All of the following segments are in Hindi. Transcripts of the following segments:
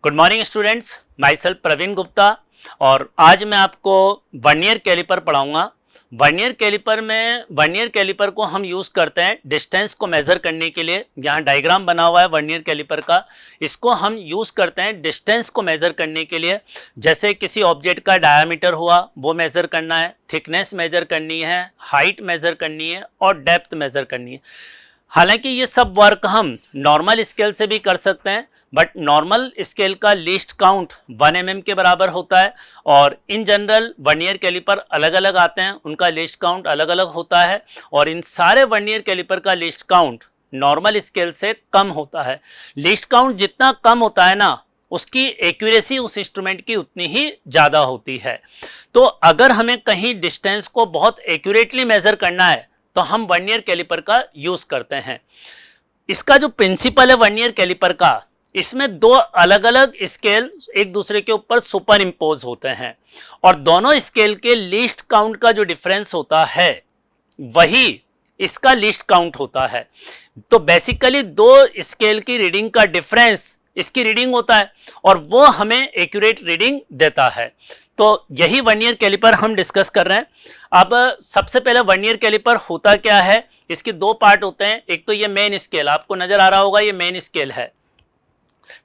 Good morning students, my self Praveen Gupta. और आज मैं आपको वर्नियर कैलिपर पढ़ाऊंगा। वर्नियर कैलिपर को हम यूज़ करते हैं डिस्टेंस को मेज़र करने के लिए। यहाँ डायग्राम बना हुआ है वर्नियर कैलिपर का। इसको हम यूज़ करते हैं डिस्टेंस को मेज़र करने के लिए। जैसे किसी ऑब्जेक्ट का डायामीटर हुआ वो मेज़र करना है, थिकनेस मेज़र करनी है, हाइट मेज़र करनी है और डेप्थ मेज़र करनी है। हालांकि ये सब वर्क हम नॉर्मल स्केल से भी कर सकते हैं, बट नॉर्मल स्केल का लीस्ट काउंट 1 mm के बराबर होता है। और इन जनरल वर्नियर कैलिपर अलग अलग आते हैं, उनका लीस्ट काउंट अलग अलग होता है। और इन सारे वर्नियर कैलिपर का लीस्ट काउंट नॉर्मल स्केल से कम होता है। लीस्ट काउंट जितना कम होता है ना, उसकी एक्यूरेसी उस इंस्ट्रूमेंट की उतनी ही ज़्यादा होती है। तो अगर हमें कहीं डिस्टेंस को बहुत एक्यूरेटली मेज़र करना है तो हम वर्नियर कैलिपर का यूज़ करते हैं। इसका जो प्रिंसिपल है वर्नियर कैलिपर का, इसमें दो अलग अलग स्केल एक दूसरे के ऊपर सुपर इम्पोज होते हैं और दोनों स्केल के लीस्ट काउंट का जो डिफरेंस होता है वही इसका लीस्ट काउंट होता है। तो बेसिकली दो स्केल की रीडिंग का डिफरेंस इसकी रीडिंग होता है और वो हमें एक्यूरेट रीडिंग देता है। तो यही वर्नियर कैलिपर हम डिस्कस कर रहे हैं। अब सबसे पहले वर्नियर कैलिपर होता क्या है, इसके दो पार्ट होते हैं। एक तो ये मेन स्केल, आपको नजर आ रहा होगा, ये मेन स्केल है,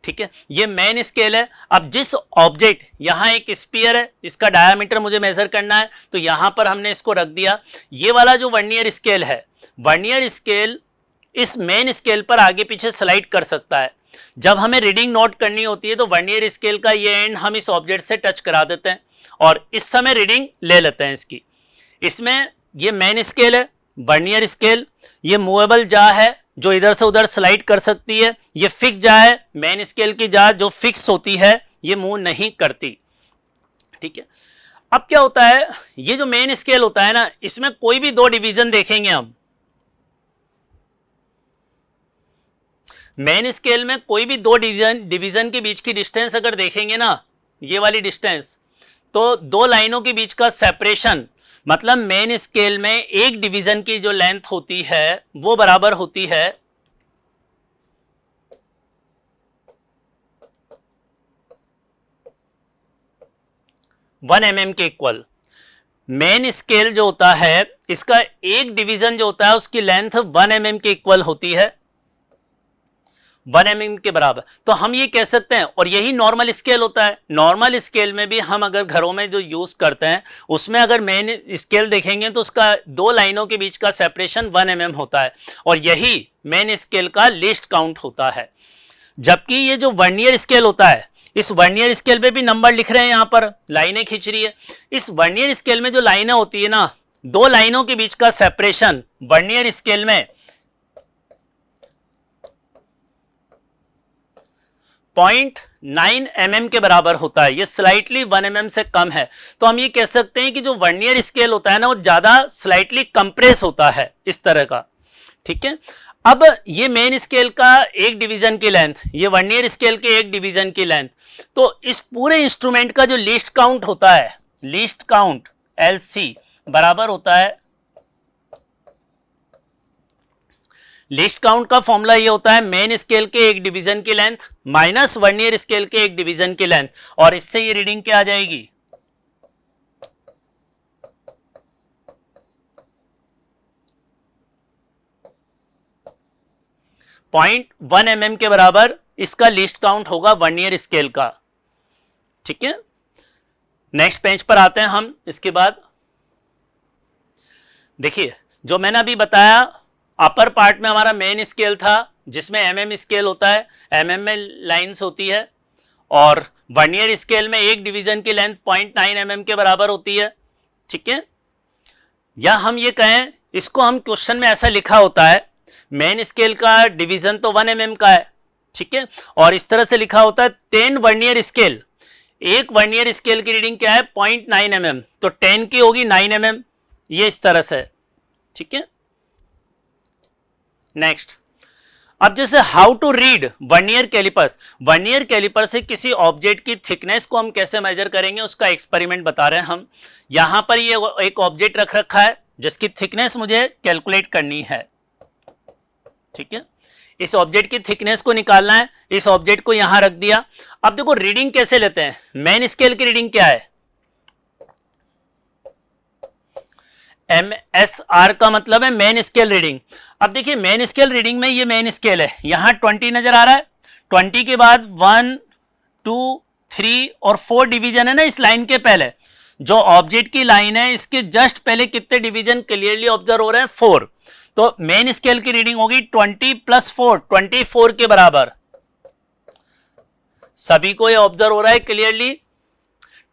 ठीक है, ये मेन स्केल है। अब जिस ऑब्जेक्ट, यहाँ एक स्फीयर है, इसका डायामीटर मुझे मेजर करना है, तो यहां पर हमने इसको रख दिया। ये वाला जो वर्नियर स्केल है, वर्नियर स्केल इस मेन स्केल पर आगे पीछे स्लाइड कर सकता है। जब हमें रीडिंग नोट करनी होती है तो वर्नियर स्केल का ये एंड हम इस ऑब्जेक्ट से टच करा देते हैं और इस समय रीडिंग ले लेते हैं इसकी। इसमें ये मेन स्केल है, वर्नियर स्केल, ये मूवेबल जा है जो इधर से उधर स्लाइड कर सकती है, ये फिक्स जा है, मेन स्केल की जा जो फिक्स होती है, ये मूव नहीं करती, ठीक है। अब क्या होता है, ये जो मेन स्केल होता है ना, इसमें कोई भी दो डिवीजन देखेंगे हम, मेन स्केल में कोई भी दो डिवीजन के बीच की डिस्टेंस अगर देखेंगे ना, ये वाली डिस्टेंस, तो दो लाइनों के बीच का सेपरेशन, मतलब मेन स्केल में एक डिवीजन की जो लेंथ होती है वो बराबर होती है 1 mm के इक्वल। मेन स्केल जो होता है इसका एक डिवीजन जो होता है उसकी लेंथ 1 mm के इक्वल होती है, 1 mm के बराबर। तो हम ये कह सकते हैं, और यही नॉर्मल स्केल होता है। नॉर्मल स्केल में भी हम अगर घरों में जो यूज करते हैं उसमें अगर मेन स्केल देखेंगे तो उसका दो लाइनों के बीच का सेपरेशन 1 mm होता है और यही मेन स्केल का लीस्ट काउंट होता है। जबकि ये जो वर्नियर स्केल होता है, इस वर्नियर स्केल पे भी नंबर लिख रहे हैं, यहां पर लाइनें खींच रही है। इस वर्नियर स्केल में जो लाइनें होती है ना, दो लाइनों के बीच का सेपरेशन वर्नियर स्केल में 0.9 mm के बराबर होता है। ये स्लाइटली 1 mm से कम है। तो हम ये कह सकते हैं कि जो वर्नियर स्केल होता है ना, वो ज्यादा स्लाइटली कंप्रेस होता है, इस तरह का, ठीक है। अब ये मेन स्केल का एक डिवीजन की लेंथ, ये वर्नियर स्केल के एक डिवीजन की लेंथ, तो इस पूरे इंस्ट्रूमेंट का जो लीस्ट काउंट होता है, लीस्ट काउंट LC बराबर होता है, लीस्ट काउंट का फॉर्मूला ये होता है मेन स्केल के एक डिवीजन की लेंथ माइनस वर्नियर स्केल के एक डिवीजन की लेंथ, और इससे ये रीडिंग क्या आ जाएगी, 0.1 mm के बराबर इसका लीस्ट काउंट होगा वर्नियर स्केल का, ठीक है। नेक्स्ट पेज पर आते हैं हम। इसके बाद देखिए, जो मैंने अभी बताया, अपर पार्ट में हमारा मेन स्केल था जिसमें mm स्केल होता है, mm में लाइंस होती है, और वर्नियर स्केल में एक डिवीजन की लेंथ 0.9 mm के बराबर होती है, ठीक है। या हम ये कहें, इसको हम क्वेश्चन में ऐसा लिखा होता है, मेन स्केल का डिवीजन तो 1 mm का है, ठीक है, और इस तरह से लिखा होता है 10 वर्नियर स्केल, एक वर्नियर स्केल की रीडिंग क्या है 0.9 mm, तो 10 की होगी 9 mm, ये इस तरह से, ठीक है। नेक्स्ट, अब जैसे how to read vernier calipers, vernier caliper से किसी ऑब्जेक्ट की थिकनेस को हम कैसे मेजर करेंगे उसका एक्सपेरिमेंट बता रहे हैं हम। यहां पर ये एक ऑब्जेक्ट रख रखा है जिसकी थिकनेस मुझे कैलकुलेट करनी है। ठीक है, इस ऑब्जेक्ट की थिकनेस को निकालना है, इस ऑब्जेक्ट को यहां रख दिया। अब देखो रीडिंग कैसे लेते हैं, मेन स्केल की रीडिंग क्या है, MSR का मतलब है मेन स्केल रीडिंग। अब देखिए मेन स्केल रीडिंग में ये मेन स्केल है, यहां 20 नजर आ रहा है, 20 के बाद 1 2 3 और 4 डिवीजन है ना इस लाइन के पहले, जो ऑब्जेक्ट की लाइन है इसके जस्ट पहले कितने डिवीजन क्लियरली ऑब्जर्व हो रहे हैं, 4। तो मेन स्केल की रीडिंग होगी 20 + 4, 24 के बराबर। सभी को ये ऑब्जर्व हो रहा है क्लियरली,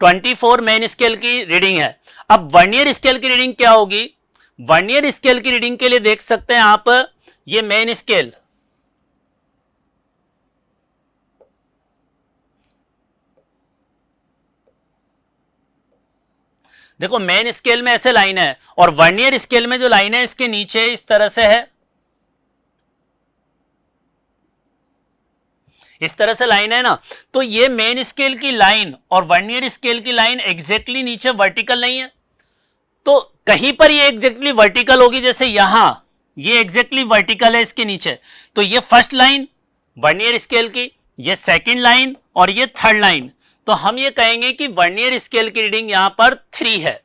24 मेन स्केल की रीडिंग है। अब वर्नियर स्केल की रीडिंग क्या होगी, वर्नियर स्केल की रीडिंग के लिए देख सकते हैं आप, ये मेन स्केल, देखो मेन स्केल में ऐसे लाइन है और वर्नियर स्केल में जो लाइन है इसके नीचे इस तरह से है, इस तरह से लाइन है ना। तो ये मेन स्केल की लाइन और वर्नियर स्केल की लाइन एग्जैक्टली नीचे वर्टिकल नहीं है, तो कहीं पर ये एग्जैक्टली वर्टिकल होगी, जैसे यहां ये एग्जैक्टली वर्टिकल है इसके नीचे, तो ये फर्स्ट लाइन वर्नियर स्केल की, ये सेकंड लाइन और ये थर्ड लाइन, तो हम ये कहेंगे कि वर्नियर स्केल की रीडिंग यहां पर 3 है।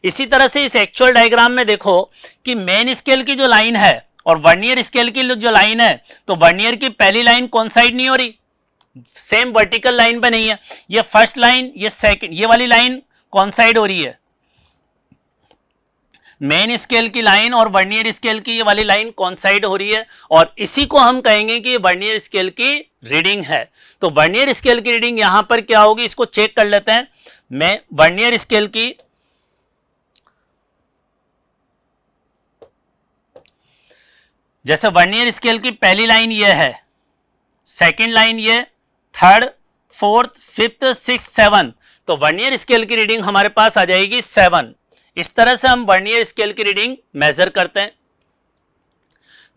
इसी तरह से इस एक्चुअल डायग्राम में देखो कि मेन स्केल की जो लाइन है और वर्नियर स्केल की जो लाइन है, तो वर्नियर की पहली लाइन कोइंसाइड नहीं हो रही, सेम वर्टिकल लाइन पे नहीं है, ये फर्स्ट लाइन ये सेकंड ये वाली लाइन कोइंसाइड हो रही है, मेन स्केल की लाइन और वर्नियर स्केल की ये वाली लाइन कोइंसाइड हो रही है, और इसी को हम कहेंगे कि ये वर्नियर स्केल की रीडिंग है। तो वर्नियर स्केल की रीडिंग यहां पर क्या होगी, इसको चेक कर लेते हैं। मैं वर्नियर स्केल की जैसे वर्नियर स्केल की पहली लाइन ये है, सेकंड लाइन ये, थर्ड फोर्थ फिफ्थ सिक्स 7, तो वर्नियर स्केल की रीडिंग हमारे पास आ जाएगी 7। इस तरह से हम वर्नियर स्केल की रीडिंग मेजर करते हैं।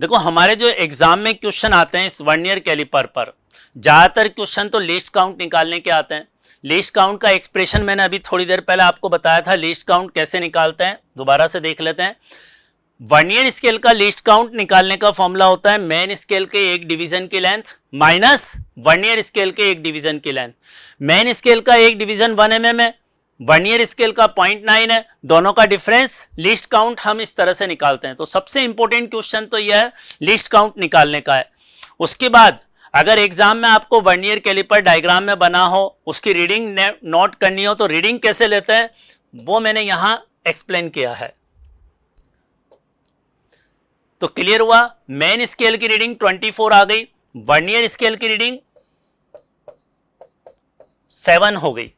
देखो हमारे जो एग्जाम में क्वेश्चन आते हैं इस वर्नियर कैलिपर पर, ज्यादातर क्वेश्चन तो लीस्ट काउंट निकालने के आते हैं। लीस्ट काउंट का एक्सप्रेशन मैंने अभी थोड़ी देर पहले आपको बताया था, लीस्ट काउंट कैसे निकालते हैं दोबारा से देख लेते हैं। वर्नियर स्केल का लीस्ट काउंट निकालने का फॉर्मूला होता है मेन स्केल के एक डिवीजन की लेंथ माइनस वर्नियर स्केल के एक डिवीजन की लेंथ। मेन स्केल का एक डिवीजन 1 mm है, वर्नियर स्केल का 0.9 है, दोनों का डिफरेंस लीस्ट काउंट हम इस तरह से निकालते हैं। तो सबसे इंपॉर्टेंट क्वेश्चन तो यह है लीस्ट काउंट निकालने का है। उसके बाद अगर एग्जाम में आपको वर्नियर कैलिपर डायग्राम में बना हो, उसकी रीडिंग नोट करनी हो, तो रीडिंग कैसे लेते हैं वो मैंने यहां एक्सप्लेन किया है। तो क्लियर हुआ, मेन स्केल की रीडिंग 24 आ गई, वर्नियर स्केल की रीडिंग 7 हो गई।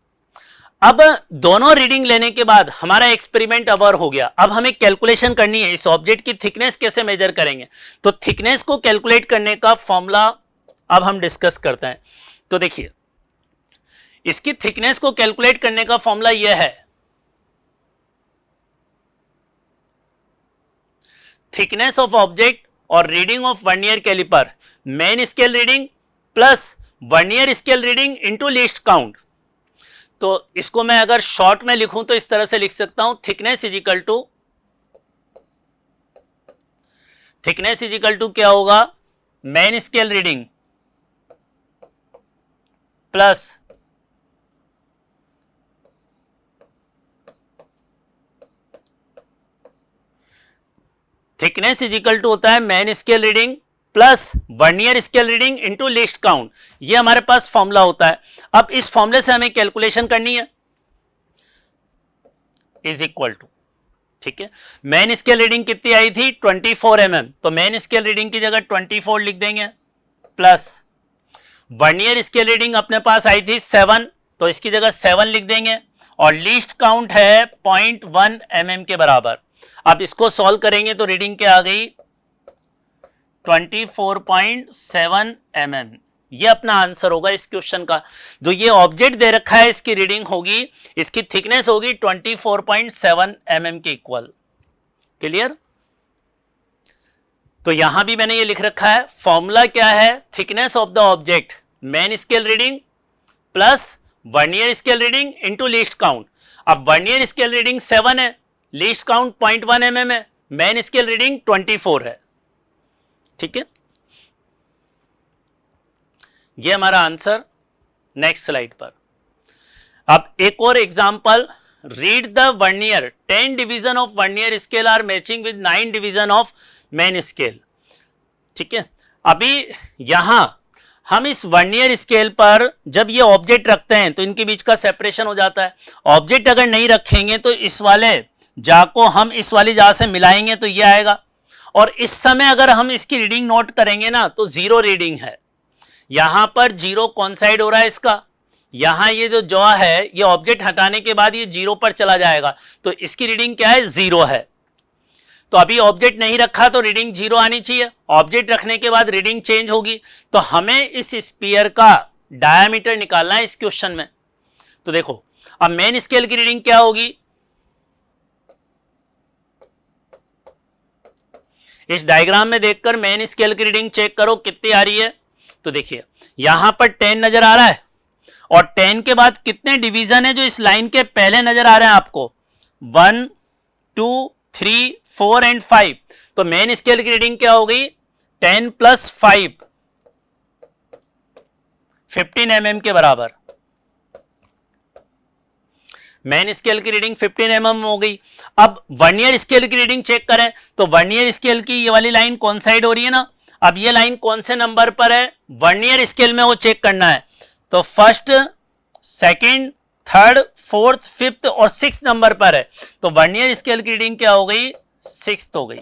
अब दोनों रीडिंग लेने के बाद हमारा एक्सपेरिमेंट अवर हो गया। अब हमें कैलकुलेशन करनी है, इस ऑब्जेक्ट की थिकनेस कैसे मेजर करेंगे। तो थिकनेस को कैलकुलेट करने का फॉर्मूला अब हम डिस्कस करते हैं। तो देखिए इसकी थिकनेस को कैलकुलेट करने का फॉर्मूला यह है, थिकनेस ऑफ ऑब्जेक्ट और reading of vernier caliper, main scale reading plus vernier scale reading into least count. तो इसको मैं अगर शॉर्ट में लिखूं तो इस तरह से लिख सकता हूं, थिकनेस इज इक्वल टू क्या होगा, main scale reading plus thickness is equal to होता है main scale reading plus vernier scale reading into least count. ये हमारे पास फॉर्मूला होता है। अब इस फॉर्मूले से हमें कैलकुलेशन करनी है, इज इक्वल टू, ठीक है, मेन स्केल रीडिंग कितनी आई थी 24 mm, तो मेन स्केल रीडिंग की जगह 24 लिख देंगे, प्लस वर्नियर स्केल रीडिंग अपने पास आई थी 7, तो इसकी जगह 7 लिख देंगे, और लीस्ट काउंट है 0.1 mm के बराबर। अब इसको सॉल्व करेंगे तो रीडिंग क्या आ गई 24.7 mm। ये अपना आंसर होगा इस क्वेश्चन का। जो ये ऑब्जेक्ट दे रखा है इसकी रीडिंग होगी, इसकी थिकनेस होगी 24.7 mm के इक्वल। क्लियर। तो यहां भी मैंने ये लिख रखा है, फॉर्मूला क्या है, thickness of the object main scale reading plus vernier scale reading into least count. अब वर्नियर स्केल रीडिंग 7 है, लीस्ट काउंट 0.1 mm है, मेन स्केल रीडिंग 24 है, ठीक है। ये हमारा आंसर। नेक्स्ट स्लाइड पर अब एक और example, read the vernier 10 division of vernier scale are matching with 9 division of main scale. ठीक है, अभी यहां हम इस वर्नियर स्केल पर जब ये ऑब्जेक्ट रखते हैं तो इनके बीच का सेपरेशन हो जाता है। ऑब्जेक्ट अगर नहीं रखेंगे तो इस वाले जा को हम इस वाली जा से मिलाएंगे तो ये आएगा, और इस समय अगर हम इसकी रीडिंग नोट करेंगे ना तो जीरो रीडिंग है। यहां पर जीरो कॉन्साइड हो रहा है इसका, यहां ये जो जॉ है ये ऑब्जेक्ट हटाने के बाद ये जीरो पर चला जाएगा, तो इसकी रीडिंग क्या है, जीरो है। तो अभी ऑब्जेक्ट नहीं रखा तो रीडिंग जीरो आनी चाहिए, ऑब्जेक्ट रखने के बाद रीडिंग चेंज होगी। तो हमें इस स्फीयर का डायमीटर निकालना है इस क्वेश्चन में। तो देखो अब मेन स्केल की रीडिंग क्या होगी, इस डायग्राम में देखकर मेन स्केल की रीडिंग चेक करो कितनी आ रही है। तो देखिए यहां पर 10 नजर आ रहा है, और 10 के बाद कितने डिवीजन है जो इस लाइन के पहले नजर आ रहे हैं आपको, 1 2 3 4 एंड 5। तो मेन स्केल की रीडिंग क्या हो गई, 10 प्लस 5 15 mm के बराबर। मेन स्केल की रीडिंग 15 mm हो गई। अब वर्नियर स्केल की रीडिंग चेक करें तो वर्नियर स्केल की ये वाली लाइन कौन साइड हो रही है ना, अब ये लाइन कौन से नंबर पर है वर्नियर स्केल में वो चेक करना है। तो first, second, third, fourth, fifth और सिक्स नंबर पर है। तो वर्नियर स्केल की रीडिंग क्या हो गई, 6 हो गई।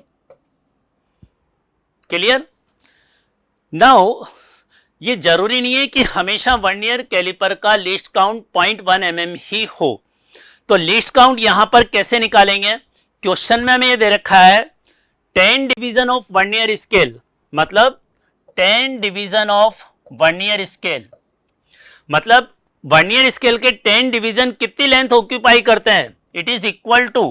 क्लियर। नाउ ये जरूरी नहीं है कि हमेशा वर्नियर कैलिपर का लीस्ट काउंट 0.1 mm ही हो। तो लीस्ट काउंट यहां पर कैसे निकालेंगे, क्वेश्चन में हमें ये दे रखा है 10 डिवीजन ऑफ वर्नियर स्केल, मतलब 10 डिवीजन ऑफ वर्नियर स्केल, मतलब वर्नियर स्केल के 10 डिवीजन कितनी लेंथ ऑक्यूपाई करते हैं, it is equal to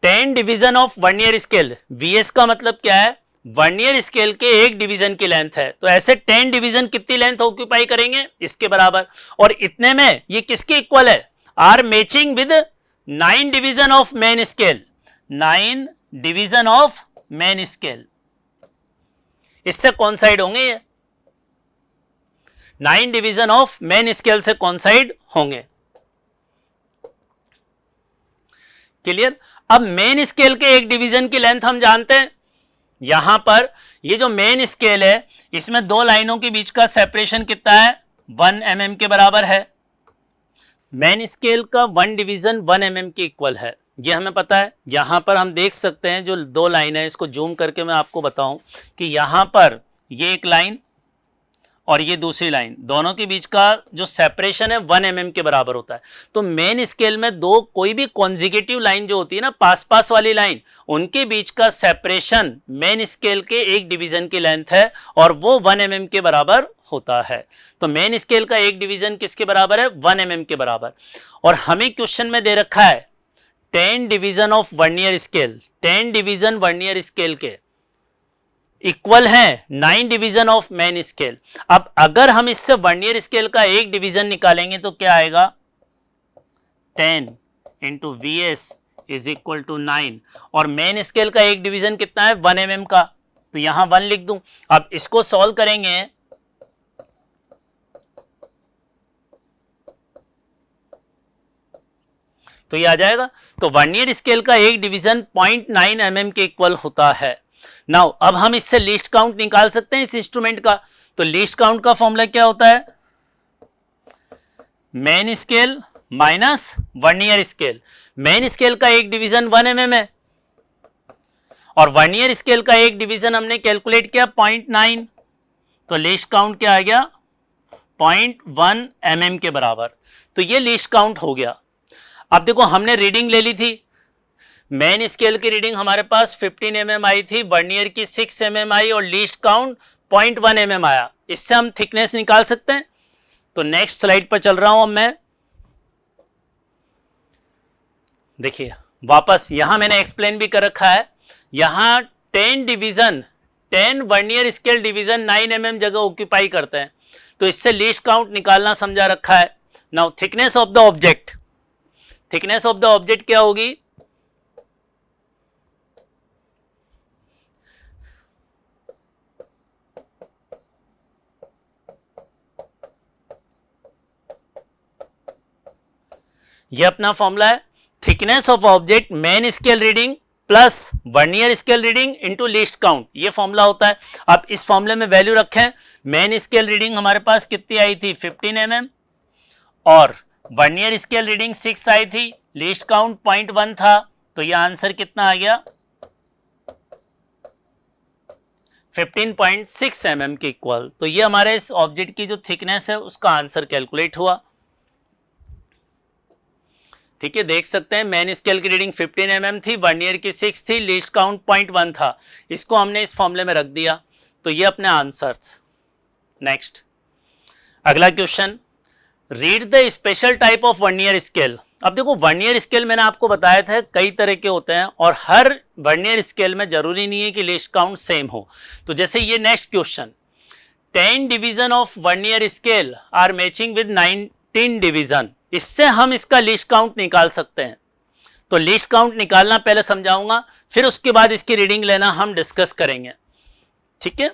10 division of vernier scale. VS का मतलब क्या है, वर्नियर स्केल के एक डिवीजन की लेंथ है, तो ऐसे 10 डिवीजन कितनी लेंथ ऑक्यूपाई करेंगे, इसके बराबर। और इतने में ये किसके इक्वल है, are matching with 9 division of main scale, 9 division of main scale. इससे कॉन्साइड होंगे ये 9 डिवीजन ऑफ मेन स्केल से कॉन्साइड होंगे। क्लियर। अब मेन स्केल के एक डिवीजन की लेंथ हम जानते हैं, यहां पर ये जो मेन स्केल है इसमें दो लाइनों के बीच का सेपरेशन कितना है, 1 mm के बराबर है। मेन स्केल का 1 डिवीजन 1 mm के इक्वल है, ये हमें पता है। यहां पर हम देख सकते हैं जो दो लाइन है, इसको जूम करके मैं आपको बताऊं कि यहां पर ये एक लाइन और ये दूसरी लाइन, दोनों के बीच का जो सेपरेशन है 1 mm के बराबर होता है। तो मेन स्केल में दो कोई भी कॉन्जिगेटिव लाइन जो होती है ना, पास पास वाली लाइन, उनके बीच का सेपरेशन मेन स्केल के एक डिवीजन की लेंथ है और वो 1 mm के बराबर होता है। तो मेन स्केल का एक डिवीजन किसके बराबर है, 1 mm के बराबर। और हमें क्वेश्चन में दे रखा है 10 division of vernier scale, 10 division vernier scale के इक्वल है 9 डिवीजन ऑफ मेन स्केल। अब अगर हम इससे वर्नियर स्केल का एक डिवीजन निकालेंगे तो क्या आएगा, 10 into V S is equal to 9, और मेन स्केल का एक डिवीजन कितना है, 1 mm का, तो यहां 1 लिख दूं। अब इसको सॉल्व करेंगे तो ये आ जाएगा। तो वर्नियर स्केल का एक डिवीजन 0.9 mm के इक्वल होता है। नाउ अब हम इससे लीस्ट काउंट निकाल सकते हैं इस इंस्ट्रूमेंट का। तो लीस्ट काउंट का फॉर्मूला क्या होता है, main scale minus vernier scale. Main scale का एक डिवीजन 1 mm है और वर्नियर स्केल का एक डिवीजन हमने कैलकुलेट किया 0.9, तो लीस्ट काउंट क्या आ गया, 0.1 mm के बराबर। तो ये लीस्ट काउंट हो गया। अब देखो हमने रीडिंग ले ली थी, मेन स्केल की रीडिंग हमारे पास 15 mm आई थी, वर्नियर की 6 mm आई और लीस्ट काउंट 0.1 mm आया। इससे हम थिकनेस निकाल सकते हैं। तो नेक्स्ट स्लाइड पर चल रहा हूं अब मैं। देखिए वापस यहां मैंने एक्सप्लेन भी कर रखा है, यहां 10 division 10 vernier scale division 9 mm जगह ऑक्यूपाई करते हैं, तो इससे लीस्ट काउंट निकालना समझा रखा है। Now thickness of the object, thickness of the object क्या होगी, ये अपना फॉर्मूला है, thickness of object main scale reading plus vernier scale reading into least count, ये फॉर्मूला होता है। अब इस फॉर्मूले में वैल्यू रखें, मेन स्केल रीडिंग हमारे पास कितनी आई थी 15 mm और वर्नियर स्केल रीडिंग 6 आई थी, लीस्ट काउंट 0.1 था, तो ये आंसर कितना आ गया 15.6 mm के इक्वल। तो ये हमारे इस ऑब्जेक्ट की जो थिकनेस है उसका आंसर कैलकुलेट हुआ। ठीक है, देख सकते हैं मेन स्केल की रीडिंग 15 mm थी, वर्नियर की 6 थी, लीस्ट काउंट 0.1 था, इसको हमने इस फॉर्मूले में रख दिया, तो ये अपने आंसर्स। नेक्स्ट अगला question, read the special type of vernier scale. अब देखो वर्नियर स्केल मैंने आपको बताया था कई तरह के होते हैं और हर वर्नियर स्केल में जरूरी नहीं है कि लीस्ट काउंट सेम हो। तो जैसे ये next question, 10 division of vernier scale are matching with 19 division, इससे हम इसका लीस्ट काउंट निकाल सकते हैं। तो लीस्ट काउंट निकालना पहले समझाऊंगा, फिर उसके बाद इसकी रीडिंग लेना हम डिस्कस करेंगे। ठीक है,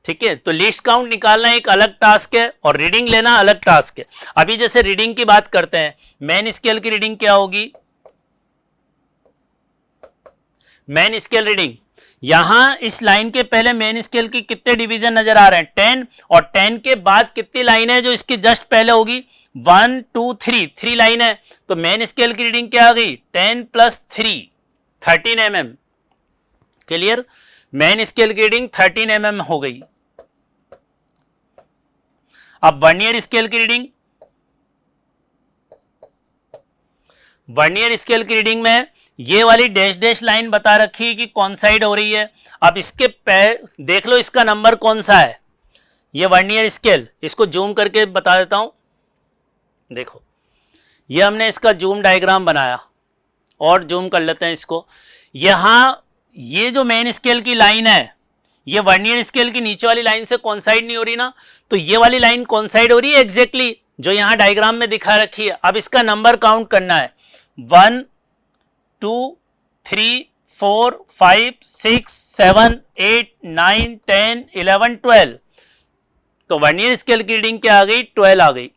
ठीक है, तो लीस्ट काउंट निकालना एक अलग टास्क है और रीडिंग लेना अलग टास्क है। अभी जैसे रीडिंग की बात करते हैं, मेन स्केल की रीडिंग क्या होगी, मेन स्केल रीडिंग, यहां इस लाइन के पहले मेन स्केल की कितने डिवीजन नजर आ रहे हैं 10, और 10 के बाद कितनी लाइन है जो इसकी जस्ट पहले होगी 1 2 3, 3 लाइन है, तो मेन स्केल की रीडिंग क्या आ गई 10 + 3 13 mm। क्लियर, मेन स्केल की रीडिंग 13 mm हो गई। अब वर्नियर स्केल की रीडिंग, वर्नियर स्केल की रीडिंग में ये वाली डैश डैश लाइन बता रखी है कि कौन साइड हो रही है। अब इसके देख लो इसका नंबर कौन सा है, ये वर्नियर स्केल, इसको जूम करके बता देता हूं। देखो ये हमने इसका जूम डायग्राम बनाया और जूम कर लेते हैं इसको। यहां ये जो मेन स्केल की लाइन है ये वर्नियर स्केल की नीचे वाली लाइन से कोइंसाइड नहीं हो रही ना, तो ये वाली लाइन कोइंसाइड हो रही है एग्जैक्टली जो यहां डायग्राम में दिखा रखी है। अब इसका नंबर काउंट करना है 1 2 3 4 5 6 7 8 9 10 11 12, तो वर्नियर स्केल की रीडिंग क्या आ गई 12 आ गई।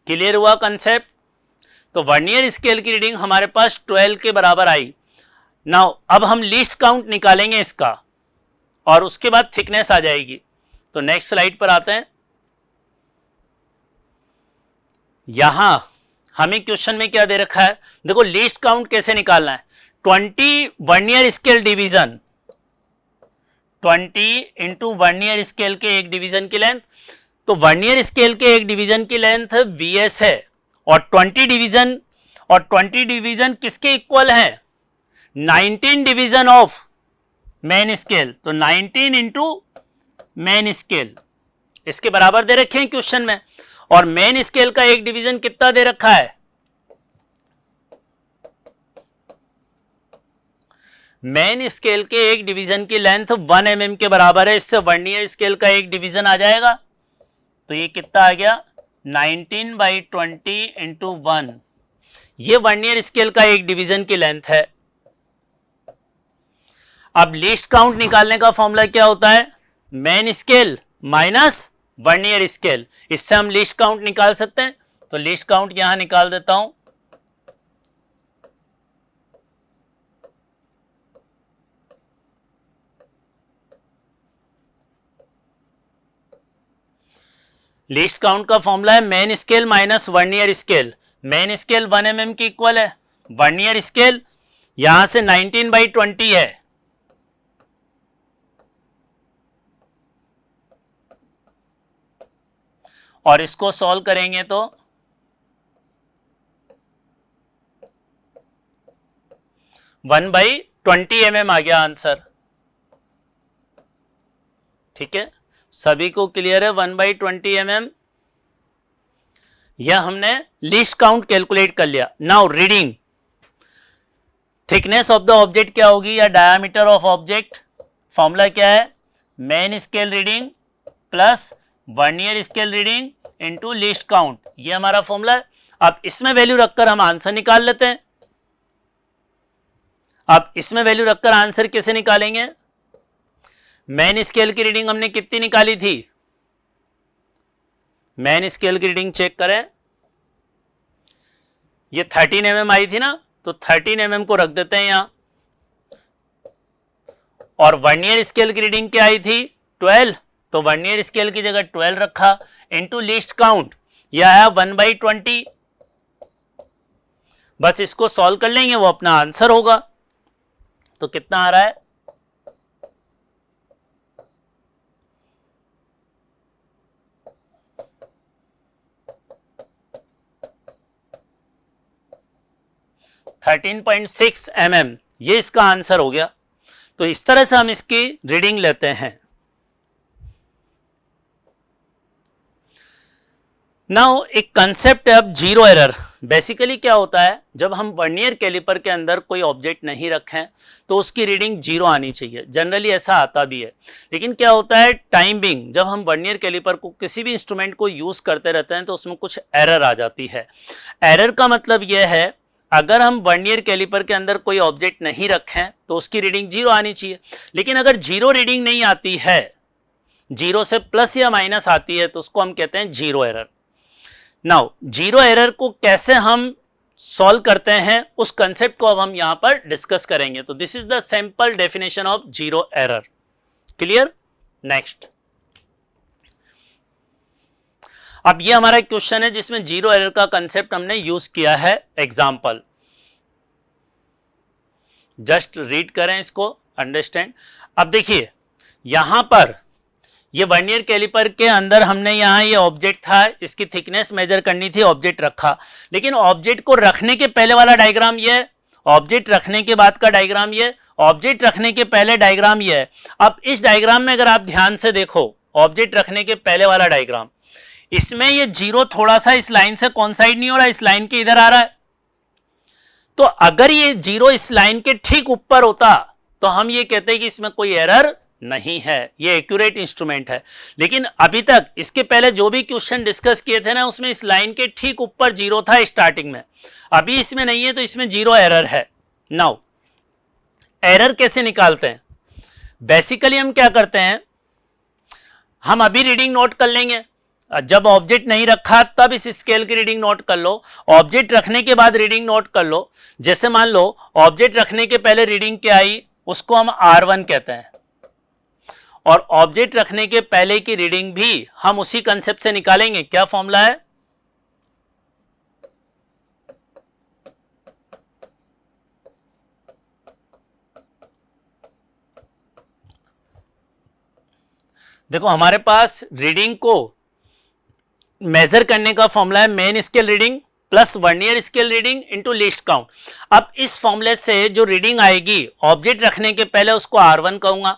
क्लियर हुआ कंसेप्ट, तो वर्नियर स्केल की रीडिंग हमारे पास 12 के बराबर आई। नाउ अब हम लीस्ट काउंट निकालेंगे इसका और उसके बाद थिकनेस आ जाएगी। तो नेक्स्ट स्लाइड पर आते हैं। यहां हमें क्वेश्चन में क्या दे रखा है, देखो लीस्ट काउंट कैसे निकालना है, 20 vernier scale division, 20 into vernier scale के एक डिवीजन की लेंथ, तो वर्नियर स्केल के एक डिवीजन की लेंथ VS है और 20 डिवीजन किसके इक्वल है 19 डिवीजन ऑफ मेन स्केल, तो 19 इंटू मेन स्केल इसके बराबर दे रखे हैं क्वेश्चन में। और मेन स्केल का एक डिवीजन कितना दे रखा है, मेन स्केल के एक डिवीजन की लेंथ 1 mm के बराबर है, इससे वर्नियर स्केल का एक डिवीजन आ जाएगा, तो ये कितना आ गया 19/20 इंटू 1, ये वर्नियर स्केल का एक डिवीजन की लेंथ है। अब लीस्ट काउंट निकालने का फॉर्मूला क्या होता है, main scale minus vernier scale, इससे हम लीस्ट काउंट निकाल सकते हैं। तो लीस्ट काउंट यहां निकाल देता हूं, लीस्ट काउंट का फॉर्मूला है main scale minus vernier scale. Main scale 1 mm की इक्वल है, वर्नियर स्केल यहां से 19/20 है, और इसको सॉल्व करेंगे तो 1/20 mm आ गया आंसर। ठीक है, सभी को क्लियर है 1/20 mm, यह हमने लीस्ट काउंट कैलकुलेट कर लिया। Now reading, thickness of the object क्या होगी या डायामीटर ऑफ ऑब्जेक्ट, फॉर्मूला क्या है main scale reading plus vernier scale reading into least count, ये हमारा फॉर्मूला है। अब इसमें वैल्यू रखकर हम आंसर निकाल लेते हैं। अब इसमें वैल्यू रखकर आंसर कैसे निकालेंगे, मेन स्केल की रीडिंग हमने कितनी निकाली थी मेन स्केल की रीडिंग चेक करें, ये 13 mm आई थी ना, तो 13 mm को रख देते हैं यहां, और वर्नियर स्केल की रीडिंग क्या आई थी 12, तो वर्नियर स्केल की जगह 12 रखा, इनटू लीस्ट काउंट, यह आया 1/20। बस इसको सॉल्व कर लेंगे, वो अपना आंसर होगा। तो कितना आ रहा है, (13.6 mm), ये इसका आंसर हो गया। तो इस तरह से हम इसकी रीडिंग लेते हैं। नाउ एक कंसेप्ट है अब जीरो एरर। बेसिकली क्या होता है, जब हम वर्नियर कैलिपर के अंदर कोई ऑब्जेक्ट नहीं रखें तो उसकी रीडिंग जीरो आनी चाहिए, जनरली ऐसा आता भी है। लेकिन क्या होता है, टाइम बिंग जब हम वर्नियर कैलिपर को किसी भी इंस्ट्रूमेंट को यूज करते रहते हैं तो उसमें कुछ एरर आ जाती है। एरर का मतलब यह है, अगर हम वर्नियर कैलिपर के अंदर कोई ऑब्जेक्ट नहीं रखें तो उसकी रीडिंग जीरो आनी चाहिए। लेकिन अगर जीरो रीडिंग नहीं आती है, जीरो से प्लस या माइनस आती है, तो उसको हम कहते हैं zero error. Now zero error को कैसे हम सॉल्व करते हैं, उस कंसेप्ट को अब हम यहां पर डिस्कस करेंगे। तो this is the simple definition of zero error. Clear? Next, अब ये हमारा क्वेश्चन है जिसमें जीरो एरर का कंसेप्ट हमने यूज किया है। एग्जांपल जस्ट रीड करें इसको, अंडरस्टैंड। अब देखिए यहां पर ये वर्नियर कैलिपर के अंदर हमने यहाँ ये ऑब्जेक्ट था, इसकी थिकनेस मेजर करनी थी, ऑब्जेक्ट रखा। लेकिन ऑब्जेक्ट को रखने के पहले वाला डायग्राम ये है, ऑब्जेक्ट रखने के बाद का डायग्राम ये, ऑब्जेक्ट रखने के पहले डायग्राम ये है। अब इस डायग्राम में अगर आप ध्यान से देखो, ऑब्जेक्ट रखने के पहले वाला डायग्राम, इसमें ये जीरो थोड़ा सा इस लाइन से कॉन्साइड नहीं हो रहा, इस लाइन के इधर आ रहा है। तो अगर ये जीरो इस लाइन के ठीक ऊपर होता तो हम ये कहते हैं कि इसमें कोई एरर नहीं है, ये एक्यूरेट इंस्ट्रूमेंट है। लेकिन अभी तक इसके पहले जो भी क्वेश्चन डिस्कस किए थे ना, उसमें इस लाइन के ठीक ऊपर जीरो था स्टार्टिंग में, अभी इसमें नहीं है, तो इसमें जीरो एरर है। नाउ एरर कैसे निकालते हैं? बेसिकली हम क्या करते हैं, हम अभी रीडिंग नोट कर लेंगे। जब ऑब्जेक्ट नहीं रखा तब इस स्केल की रीडिंग नोट कर लो, ऑब्जेक्ट रखने के बाद रीडिंग नोट कर लो। जैसे मान लो ऑब्जेक्ट रखने के पहले रीडिंग क्या आई, उसको हम R1 कहते हैं, और ऑब्जेक्ट रखने के पहले की रीडिंग भी हम उसी कंसेप्ट से निकालेंगे। क्या फॉर्मूला है? देखो हमारे पास रीडिंग को मेजर करने का फॉर्मूला है main scale reading plus vernier scale reading into least count. अब इस फॉर्मूले से जो रीडिंग आएगी, ऑब्जेक्ट रखने के पहले उसको R1 कहूंगा,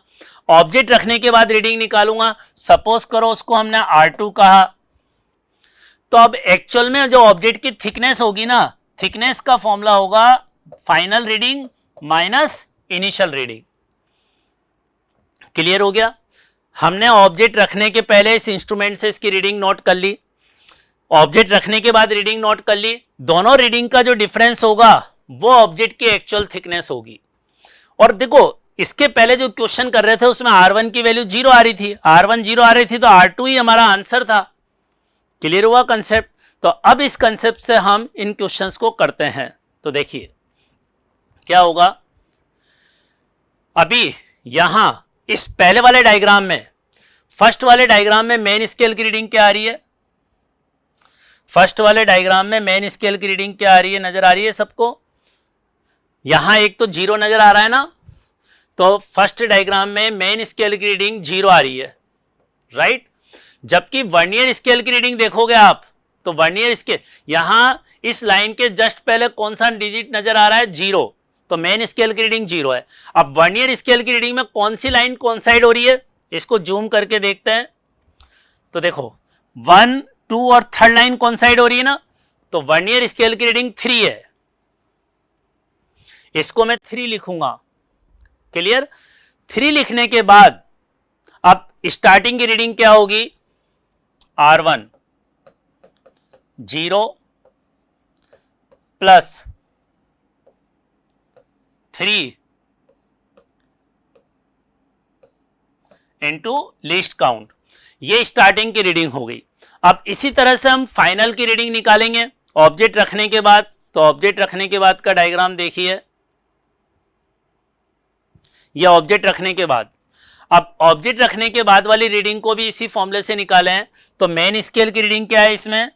ऑब्जेक्ट रखने के बाद रीडिंग निकालूंगा, सपोज करो उसको हमने R2 कहा। तो अब एक्चुअल में जो ऑब्जेक्ट की थिकनेस होगी ना, थिकनेस का फॉर्मूला होगा final reading minus initial reading. Clear हो गया? हमने ऑब्जेक्ट रखने के पहले इस इंस्ट्रूमेंट से इसकी रीडिंग नोट कर ली, ऑब्जेक्ट रखने के बाद रीडिंग नोट कर ली, दोनों रीडिंग का जो डिफरेंस होगा वो ऑब्जेक्ट की एक्चुअल थिकनेस होगी। और देखो इसके पहले जो क्वेश्चन कर रहे थे उसमें R1 की वैल्यू जीरो आ रही थी, R1 जीरो आ रही थी, तो R2 ही हमारा आंसर था। क्लियर हुआ कंसेप्ट? तो अब इस कंसेप्ट से हम इन क्वेश्चंस को करते हैं। तो देखिए क्या होगा, अभी यहां इस पहले वाले डायग्राम में, फर्स्ट वाले डायग्राम में मेन स्केल की रीडिंग क्या आ रही है, फर्स्ट वाले डायग्राम में मेन स्केल की रीडिंग क्या आ रही है, नजर आ रही है सबको? यहां एक तो जीरो नजर आ रहा है ना, तो फर्स्ट डायग्राम में मेन स्केल की रीडिंग जीरो आ रही है, राइट? जबकि वर्नियर स्केल की रीडिंग देखोगे आप, तो वर्नियर स्केल यहां इस लाइन के जस्ट पहले कौन सा डिजिट नजर आ रहा है, जीरो, तो मेन स्केल की रीडिंग जीरो है। अब वर्नियर स्केल की रीडिंग में कौन सी लाइन कोइंसाइड हो रही है, इसको जूम करके देखते हैं। तो देखो 1, 2 और थर्ड लाइन कोइंसाइड हो रही है ना, तो वर्नियर स्केल की रीडिंग 3 है, इसको मैं 3 लिखूंगा। क्लियर? 3 लिखने के बाद अब स्टार्टिंग की रीडिंग क्या होगी, R1 0 plus 3 into least count, ये स्टार्टिंग की रीडिंग हो गई। अब इसी तरह से हम फाइनल की रीडिंग निकालेंगे ऑब्जेक्ट रखने के बाद। तो ऑब्जेक्ट रखने के बाद का डायग्राम देखिए, यह ऑब्जेक्ट रखने के बाद। अब ऑब्जेक्ट रखने के बाद वाली रीडिंग को भी इसी फॉर्मूले से निकाले हैं। तो मेन स्केल की रीडिंग क्या है इसमें,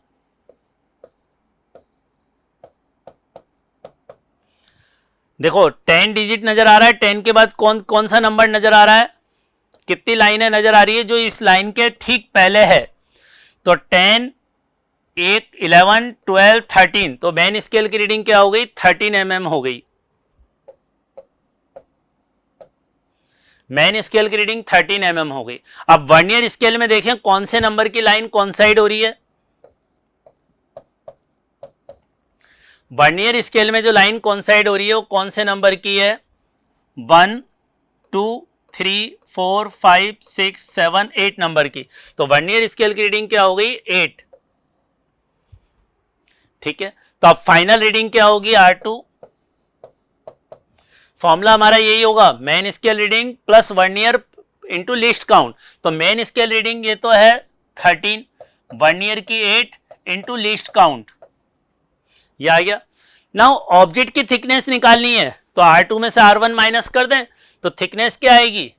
देखो 10 डिजिट नजर आ रहा है, 10 के बाद कौन कौन सा नंबर नजर आ रहा है, कितनी लाइनें नजर आ रही है जो इस लाइन के ठीक पहले है। तो 10, 8, 11, 12, 13, तो मेन स्केल की रीडिंग क्या हो गई, 13 mm हो गई। मेन स्केल की रीडिंग 13 mm हो गई। अब वर्नियर स्केल में देखें कौन से नंबर की लाइन कौन साइड हो रही है। वर्नियर स्केल में जो लाइन कौन साइड हो रही है वो कौन से नंबर की है, 1, 2, 3, 4, 5, 6, 7, 8 नंबर की। तो वर्नियर स्केल की रीडिंग क्या हो गई, 8। ठीक है, तो अब फाइनल रीडिंग क्या होगी, R2। फॉर्मूला हमारा यही होगा, main scale reading plus vernier into least count. तो मेन स्केल रीडिंग ये तो है 13, वर्नियर की 8 इंटू लीस्ट काउंट, ये आ गया। नाउ ऑब्जेक्ट की थिकनेस निकालनी है, तो R2 में से R1 माइनस कर दें, तो थिकनेस क्या आएगी,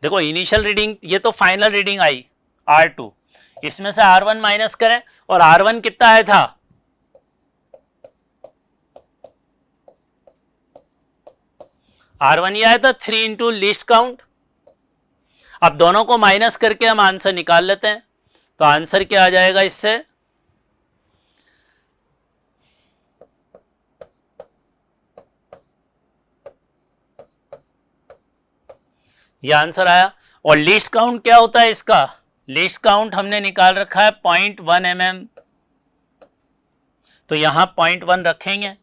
देखो इनिशियल रीडिंग ये तो फाइनल रीडिंग आई R2, इसमें से R1 माइनस करें, और R1 कितना आया था, R1 ये आया था 3 इंटू लीस्ट काउंट। अब दोनों को माइनस करके हम आंसर निकाल लेते हैं। तो आंसर क्या आ जाएगा इससे, यह आंसर आया। और लीस्ट काउंट क्या होता है इसका, लीस्ट काउंट हमने निकाल रखा है 0.1 mm, तो यहां 0.1 रखेंगे।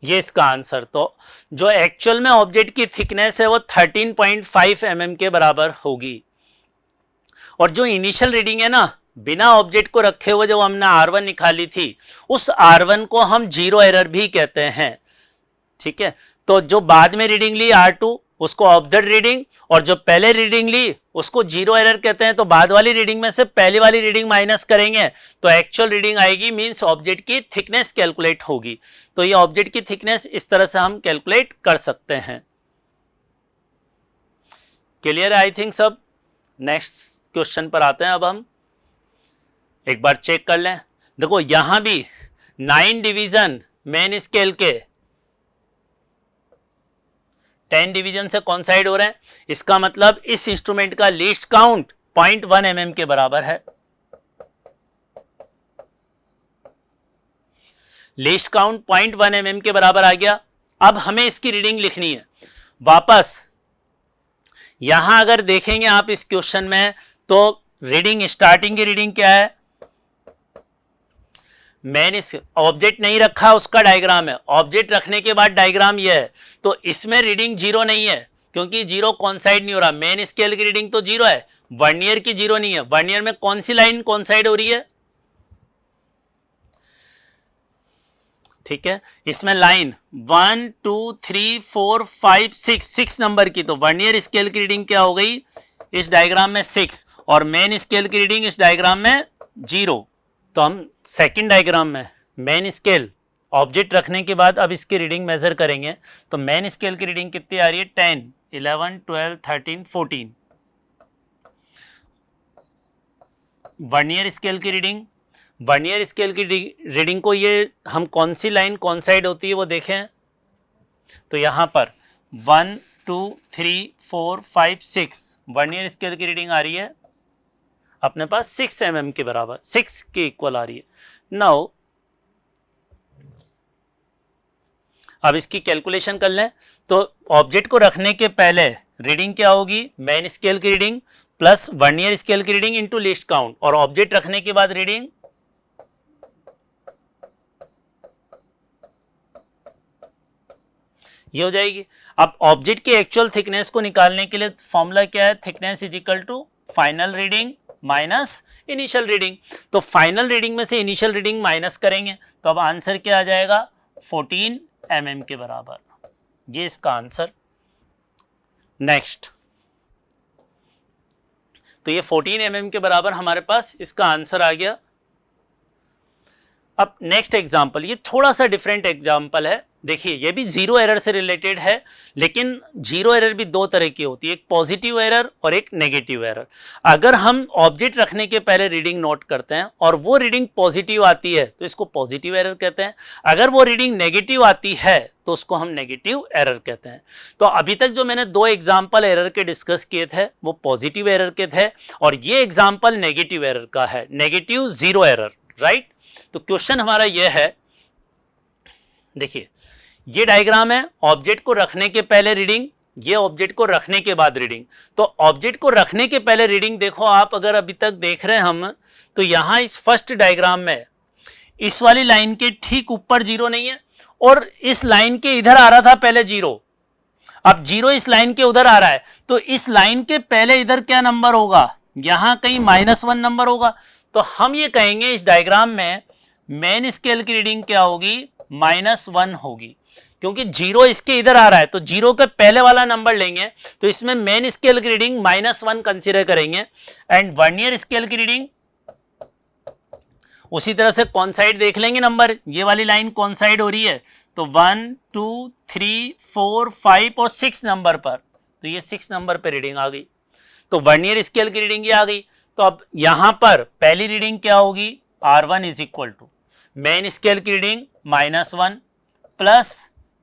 ये इसका आंसर। तो जो एक्चुअल में ऑब्जेक्ट की थिकनेस है वो 13.5 mm के बराबर होगी। और जो इनिशियल रीडिंग है ना, बिना ऑब्जेक्ट को रखे हुए जो हमने R1 निकाली थी, उस R1 को हम जीरो एरर भी कहते हैं। ठीक है, तो जो बाद में रीडिंग ली R2 उसको ऑब्जर्व रीडिंग, और जो पहले रीडिंग ली उसको जीरो एरर कहते हैं। तो बाद वाली रीडिंग में से पहली वाली रीडिंग माइनस करेंगे तो एक्चुअल रीडिंग आएगी, मींस ऑब्जेक्ट की थिकनेस कैलकुलेट होगी। तो ये ऑब्जेक्ट की थिकनेस इस तरह से हम कैलकुलेट कर सकते हैं। क्लियर है आई थिंक सब। नेक्स्ट क्वेश्चन पर आते हैं। अब हम एक बार चेक कर लें। देखो यहां भी 9 डिवीजन मेन स्केल के 10 डिवीजन से कॉन्साइड हो रहे हैं, इसका मतलब इस इंस्ट्रूमेंट का लीस्ट काउंट 0.1 mm के बराबर है। लीस्ट काउंट 0.1 mm के बराबर आ गया। अब हमें इसकी रीडिंग लिखनी है। वापस यहां अगर देखेंगे आप इस क्वेश्चन में, तो रीडिंग स्टार्टिंग की रीडिंग क्या है, मैंने ऑब्जेक्ट नहीं रखा उसका डायग्राम है, ऑब्जेक्ट रखने के बाद डायग्राम ये है। तो इसमें रीडिंग जीरो नहीं है क्योंकि जीरो कॉन्साइड नहीं हो रहा। मेन स्केल की रीडिंग तो जीरो है, वर्नियर की जीरो नहीं है। वर्नियर में कौन सी लाइन कॉन्साइड हो रही है, ठीक है, इसमें लाइन 1, 2, 3, 4, 5, 6 नंबर की। तो वर्नियर स्केल की रीडिंग क्या हो गई इस डायग्राम में 6, और मेन स्केल की रीडिंग इस डायग्राम में 0। तो हम सेकंड डायग्राम में मेन स्केल ऑब्जेक्ट रखने के बाद अब इसकी रीडिंग मेजर करेंगे। तो मेन स्केल की रीडिंग कितनी आ रही है, 10, 11, 12, 13, 14। वर्नियर स्केल की रीडिंग, वर्नियर स्केल की रीडिंग को ये हम कौन सी लाइन कौन साइड होती है वो देखें। तो यहां पर 1, 2, 3, 4, 5, 6 वर्नियर स्केल की रीडिंग आ रही है अपने पास 6 mm के बराबर, 6 के इक्वल आ रही है। नाउ अब इसकी कैलकुलेशन कर लें। तो ऑब्जेक्ट को रखने के पहले रीडिंग क्या होगी, मेन स्केल की रीडिंग प्लस वर्नियर स्केल की रीडिंग इनटू लीस्ट काउंट, और ऑब्जेक्ट रखने के बाद रीडिंग ये हो जाएगी। अब ऑब्जेक्ट की एक्चुअल थिकनेस को निकालने के लिए फॉर्मूला क्या है, thickness is equal to final reading minus initial reading. तो फाइनल रीडिंग में से इनिशियल रीडिंग माइनस करेंगे तो अब आंसर क्या आ जाएगा, 14 mm के बराबर। ये इसका आंसर। नेक्स्ट, तो ये 14 mm के बराबर हमारे पास इसका आंसर आ गया। अब नेक्स्ट एग्जाम्पल, ये थोड़ा सा डिफरेंट एग्जाम्पल है। देखिए ये भी जीरो एरर से रिलेटेड है, लेकिन जीरो एरर भी दो तरह की होती है, एक पॉजिटिव एरर और एक नेगेटिव एरर। अगर हम ऑब्जेक्ट रखने के पहले रीडिंग नोट करते हैं और वो रीडिंग पॉजिटिव आती है तो इसको पॉजिटिव एरर कहते हैं, अगर वो रीडिंग नेगेटिव आती है तो उसको हम नेगेटिव एरर कहते हैं। तो अभी तक जो मैंने दो एग्जाम्पल एरर के डिस्कस किए थे वो पॉजिटिव एरर के थे और ये एग्जाम्पल नेगेटिव एरर का है, नेगेटिव जीरो एरर, राइट। तो क्वेश्चन हमारा यह है, देखिए ये डायग्राम है, ऑब्जेक्ट को रखने के पहले रीडिंग, ये ऑब्जेक्ट को रखने के बाद रीडिंग। तो ऑब्जेक्ट को रखने के पहले रीडिंग देखो आप, अगर अभी तक देख रहे हैं हम, तो यहां इस फर्स्ट डायग्राम में इस वाली लाइन के ठीक ऊपर जीरो नहीं है और इस लाइन के इधर आ रहा था पहले जीरो, अब जीरो इस लाइन के उधर आ रहा है, तो इस लाइन के पहले इधर क्या नंबर होगा, यहां कहीं -1 नंबर होगा। तो हम ये कहेंगे इस डायग्राम में मेन स्केल की रीडिंग क्या होगी, -1 होगी, क्योंकि जीरो इसके इधर आ रहा है तो जीरो के पहले वाला नंबर लेंगे तो इसमें मेन स्केल की रीडिंग -1 कंसीडर करेंगे एंड वर्नियर स्केल की रीडिंग उसी तरह से कौन साइड देख लेंगे नंबर, ये वाली लाइन कौन साइड हो रही है, तो 1 2 3 4 5 और 6 नंबर पर, तो ये 6 नंबर पर रीडिंग आ गई, तो वर्नियर स्केल की रीडिंग ये आ गई। तो अब यहां पर पहली रीडिंग क्या होगी, R1 is equal to main scale की reading -1 plus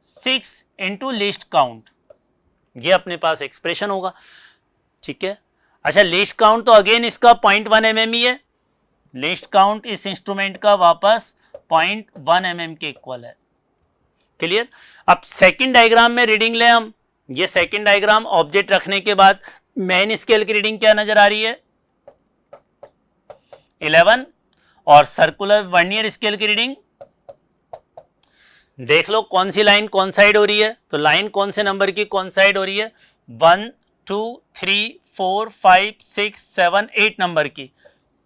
6 into least count, ये अपने पास एक्सप्रेशन होगा, ठीक है। अच्छा लीस्ट काउंट तो अगेन इसका 0.1 mm ही है, लीस्ट काउंट इस इंस्ट्रूमेंट का वापस 0.1 mm के इक्वल है, क्लियर। अब सेकंड डायग्राम में रीडिंग ले हम, ये सेकंड डायग्राम ऑब्जेक्ट रखने के बाद मेन स्केल की रीडिंग क्या नजर आ रही है, 11 और सर्कुलर वर्नियर स्केल की रीडिंग देख लो कौन सी लाइन कौन साइड हो रही है, तो लाइन कौन से नंबर की कौन साइड हो रही है, 1 2 3 4 5 6 7 8 नंबर की,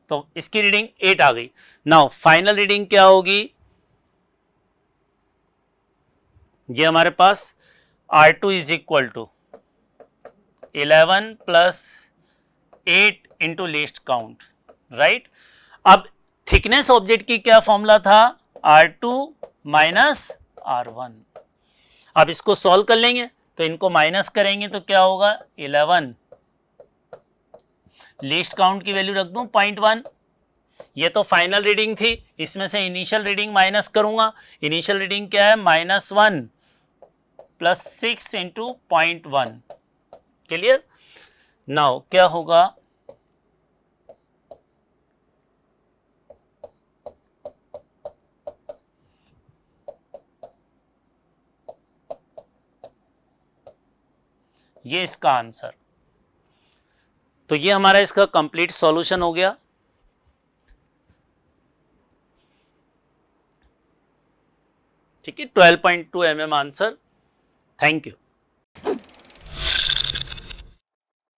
तो इसकी रीडिंग 8 आ गई। नाउ फाइनल रीडिंग क्या होगी, ये हमारे पास R2 is equal to 11 plus 8 into least count, right. अब थिकनेस ऑब्जेक्ट की क्या फॉर्मूला था, R2 माइनस R1। अब इसको सॉल्व कर लेंगे तो इनको माइनस करेंगे तो क्या होगा, 11, लीस्ट काउंट की वैल्यू रख दूं 0.1, ये तो फाइनल रीडिंग थी, इसमें से इनिशियल रीडिंग माइनस करूंगा, इनिशियल रीडिंग क्या है, -1 प्लस 6 इंटू 0.1, क्लियर। नाउ क्या होगा, ये इसका आंसर। तो ये हमारा इसका कंप्लीट सॉल्यूशन हो गया। ठीक है, 12.2 mm आंसर। Thank you.